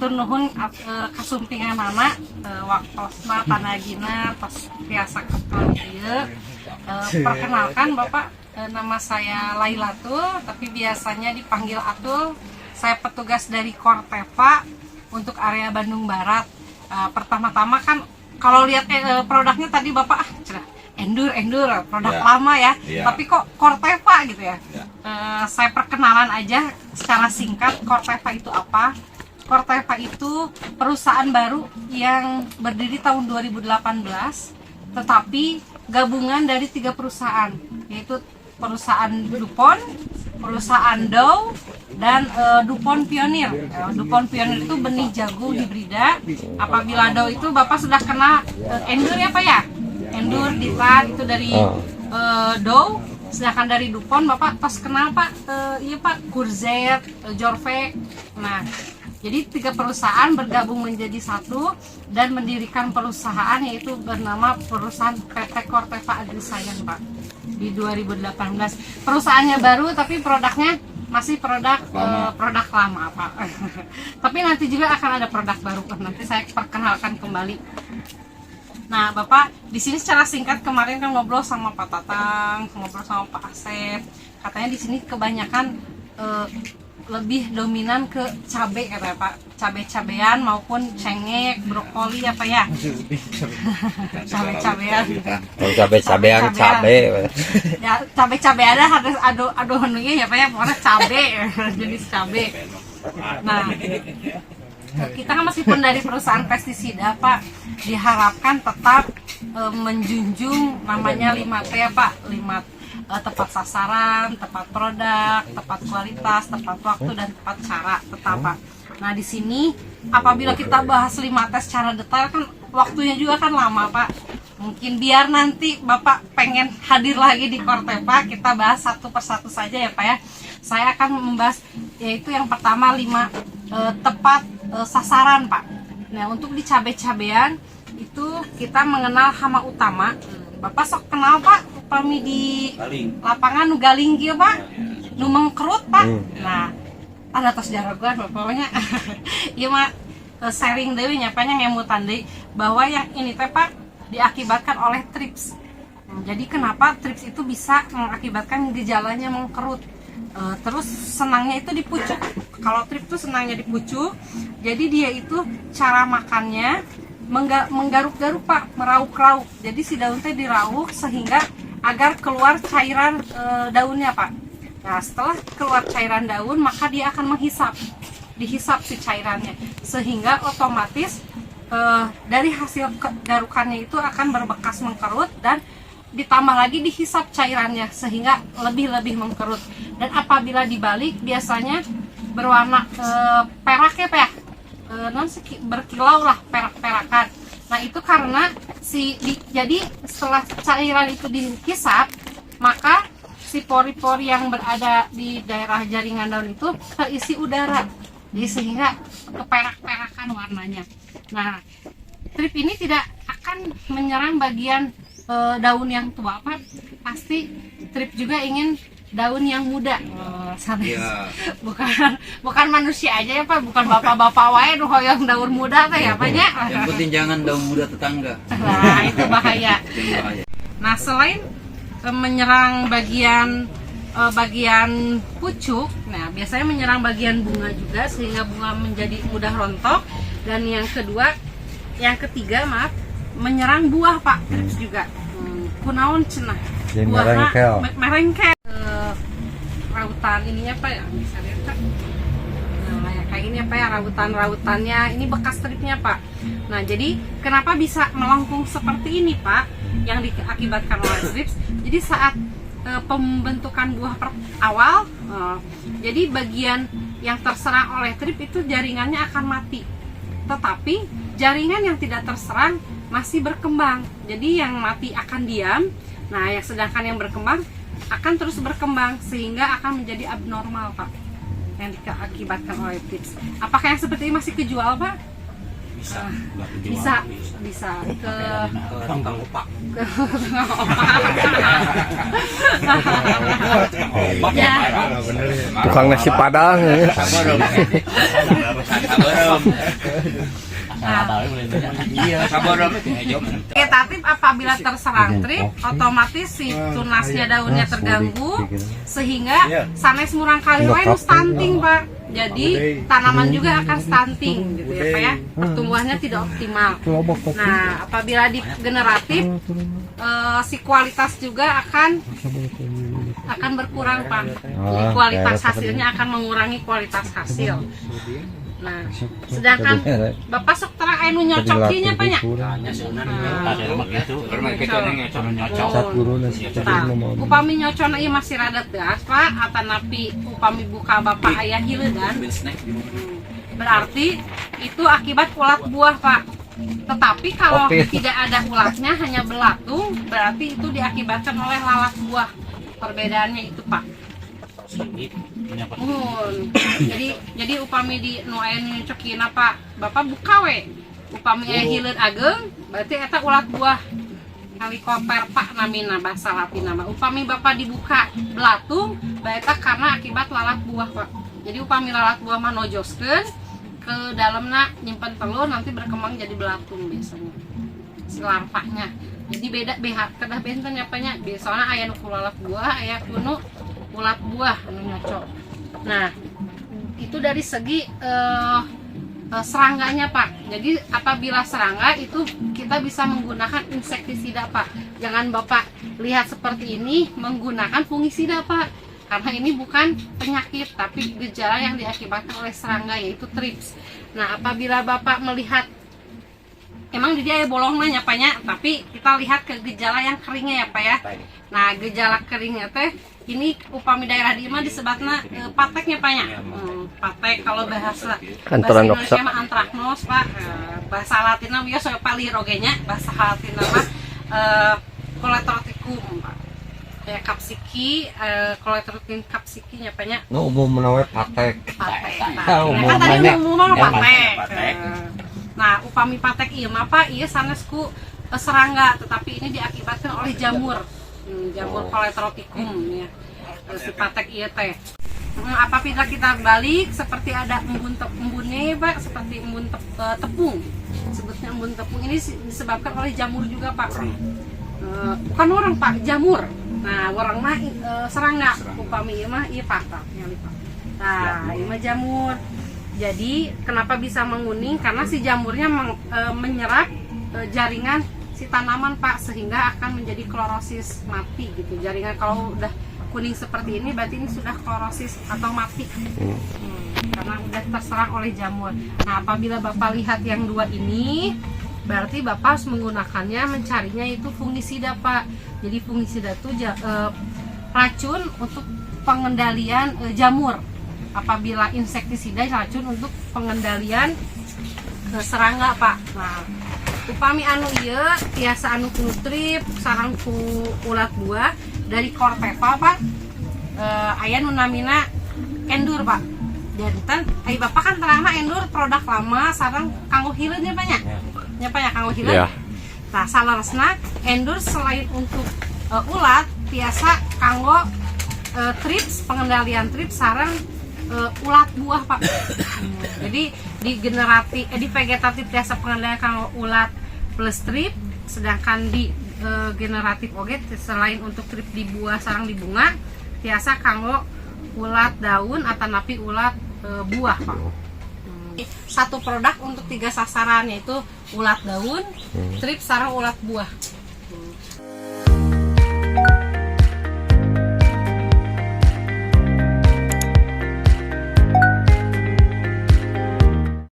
hatur nuhun kasumpingan mama waktosna panagina tos biasa kekal ieu. Perkenalkan Bapak, nama saya Lailatul, tapi biasanya dipanggil Atul. Saya petugas dari Korteva untuk area Bandung Barat. Pertama-tama kan kalau lihat produknya tadi Bapak Endure produk lama ya, tapi kok Korteva gitu ya. Saya perkenalan aja secara singkat, Korteva itu apa? Korteva itu perusahaan baru yang berdiri tahun 2018, tetapi gabungan dari 3 perusahaan, yaitu perusahaan DuPont, perusahaan Dow, dan DuPont Pioneer. DuPont Pioneer itu benih jagung hibrida. Apabila Dow itu Bapak sudah kenal Endure ya Pak ya? Endure, Ditan itu dari Dow, sedangkan dari DuPont Bapak pas kenal Pak, iya Pak, Kurzet, Jorve. Nah, jadi 3 perusahaan bergabung menjadi satu dan mendirikan perusahaan yaitu bernama perusahaan PT Korteva Agriscience Pak di 2018. Perusahaannya baru tapi produknya masih produk lama Pak. Tapi nanti juga akan ada produk baru, nanti saya perkenalkan kembali. Nah, Bapak, di sini secara singkat kemarin kan ngobrol sama Pak Tatang, ngobrol sama Pak Asep. Katanya di sini kebanyakan lebih dominan ke cabai katanya Pak. Cabai-cabean maupun cengek, brokoli apa ya? Cabai-cabean. Kalau cabai-cabean cabai. Ya, cabai-cabean harus adu menunya ya Pak ya, pokoknya cabai, jenis cabai. Nah, kita kan meskipun dari perusahaan pestisida Pak, diharapkan tetap menjunjung namanya 5T ya Pak, 5 tepat sasaran, tepat produk, tepat kualitas, tepat waktu, dan tepat cara tetap Pak. Nah di sini apabila kita bahas 5T secara detail kan waktunya juga kan lama Pak. Mungkin biar nanti Bapak pengen hadir lagi di Korteva, kita bahas satu persatu saja ya Pak ya. Saya akan membahas yaitu yang pertama 5 tepat sasaran Pak. Nah untuk di cabai-cabean itu kita mengenal hama utama. Bapak sok kenal Pak, upami di lapangan nu galing kieu Pak, nu mengkerut Pak. Nah ada tos jaraguan pokoknya. Ieu mah sharing deui nya Pak, ngemutan deui bahwa yang ini teh Pak diakibatkan oleh trips. Jadi kenapa trips itu bisa mengakibatkan gejalanya mengkerut? Terus senangnya itu di pucuk. Kalau trips itu senangnya di pucuk, jadi dia itu cara makannya menggaruk-garuk Pak, merauk-rauk. Jadi si daun teh dirauk sehingga agar keluar cairan daunnya Pak. Nah setelah keluar cairan daun maka dia akan dihisap si cairannya, sehingga otomatis dari hasil garukannya itu akan berbekas mengkerut dan ditambah lagi dihisap cairannya sehingga lebih mengkerut. Dan apabila dibalik biasanya berwarna perak ya Pak ya, berkilau lah, perak-perakan. Nah itu karena jadi setelah cairan itu dihisap maka si pori-pori yang berada di daerah jaringan daun itu terisi udara, jadi sehingga keperak-perakan warnanya. Nah trip ini tidak akan menyerang bagian daun yang tua Pak, pasti trip juga ingin daun yang muda. Bukan manusia aja ya Pak, bukan bapak-bapak wae nu hoyong daun muda teh ya Pak nya. Yang penting jangan daun muda tetangga. Nah itu bahaya. Nah selain menyerang bagian pucuk, nah biasanya menyerang bagian bunga juga sehingga bunga menjadi mudah rontok. Dan yang ketiga menyerang buah Pak, trips juga. Kunaon cenah. Buahnya merengkel. Rautan ininya Pak ya, bisa lihat Pak. Nah kayak ini Pak ya, rautannya ini bekas tripnya Pak. Nah jadi kenapa bisa melengkung seperti ini Pak, yang diakibatkan oleh trips? Jadi saat pembentukan buah awal, jadi bagian yang terserang oleh trip itu jaringannya akan mati, tetapi jaringan yang tidak terserang masih berkembang. Jadi yang mati akan diam, nah yang sedangkan yang berkembang akan terus berkembang sehingga akan menjadi abnormal Pak, yang diakibatkan oleh trips. Apakah yang seperti ini masih kejual Pak? Bisa ke tukang opak. Ya. Tukang nasi padang. Vegetatif apabila terserang trip, otomatis si tunasnya daunnya terganggu sehingga sanes murang kali wae nu stunting Pak. Jadi tanaman juga akan stunting gitu ya Pak ya. Pertumbuhannya tidak optimal. Nah, apabila di generatif si kualitas juga akan berkurang Pak. Jadi kualitas hasilnya akan mengurangi kualitas hasil. Nah, sedangkan Bapak sok terang anu nyocokinya Pak nya. Upami nyocona ieu masih rada teas Pak, atanapi upami buka Bapak aya hileudan. Berarti itu akibat ulat buah Pak. Tetapi kalau tidak ada ulatnya hanya belatung, berarti itu diakibatkan oleh lalat buah. Perbedaannya itu Pak. Jadi upami di nu aya nyocokina Pak, Bapak buka we. Upami aya hileud ageng, berarti eta ulat buah. Helikopter Pak namina bahasa Latin nama. Upami Bapak dibuka belatung, baeta karena akibat lalat buah Pak. Jadi upami lalat buah mah nojoskeun ke dalamna nyimpen telur nanti berkembang jadi belatung biasanya. Si larvanya. Jadi beda kedah benten apanya. Biasanya aya nu lalat buah, aya kuno ulat buah anu nyocok. Nah, itu dari segi serangganya Pak. Jadi apabila serangga itu kita bisa menggunakan insektisida Pak. Jangan Bapak lihat seperti ini menggunakan fungisida Pak. Karena ini bukan penyakit tapi gejala yang diakibatkan oleh serangga yaitu trips. Nah, apabila Bapak melihat emang di dia bolongnya Paknya, tapi kita lihat ke gejala yang keringnya ya Pak ya. Nah, gejala keringnya teh ini upami daerah di mah disebutna pateknya Paknya. Patek kalau bahasa Indonesia mah antraknos Pak. Bahasa Latinna bieu soal palirogenya, bahasa Latinna mah Coletroticum Pak. Kayak kapsiki, Coletroticum kapsikinya Paknya. Nu umum we patek. Patek. Kan tadi umumna patek. Nah, upami patek ieu mah Pak, ieu sanes ku serangga, tetapi ini diakibatkan oleh jamur. Jamur Coletroticum ya. Si patek ieu teh. Apabila kita balik seperti ada embunnya Pak, seperti embun tepung. Sebutnya embun tepung ini disebabkan oleh jamur juga Pak. Bukan orang Pak, jamur. Nah, orang mah serangga. Upami ieu mah ieu patek nyali Pak. Nah, ieu mah jamur. Jadi kenapa bisa menguning? Karena si jamurnya menyerap jaringan si tanaman Pak, sehingga akan menjadi klorosis mati gitu. Jaringan kalau udah kuning seperti ini berarti ini sudah klorosis atau mati. Karena udah terserang oleh jamur. Nah, apabila Bapak lihat yang dua ini, berarti Bapak harus menggunakannya mencarinya itu fungisida Pak. Jadi fungisida itu racun untuk pengendalian jamur. Apabila insektisida racun untuk pengendalian serangga Pak. Nah, upami anu ieu tiasa anu nutrip sareng ku ulat buah dari Corteva Pak. Aya nu namina Endur Pak. Janten ai Bapak kan terangna Endur produk lama sareng kanggo hileud nya Pak nya. Nya Pak ya kanggo hileud. Yeah. Nah, salaresna Endur selain untuk ulat tiasa kanggo trips, pengendalian trips sareng ulat buah Pak. Jadi di di vegetatif tiasa pengendalian kanggo ulat plus trip, sedangkan di generatif oge selain untuk trip di buah sarang di bunga tiasa kanggo ulat daun atanapi ulat buah Pak. Satu produk untuk 3 sasaran yaitu ulat daun, trip sarang ulat buah.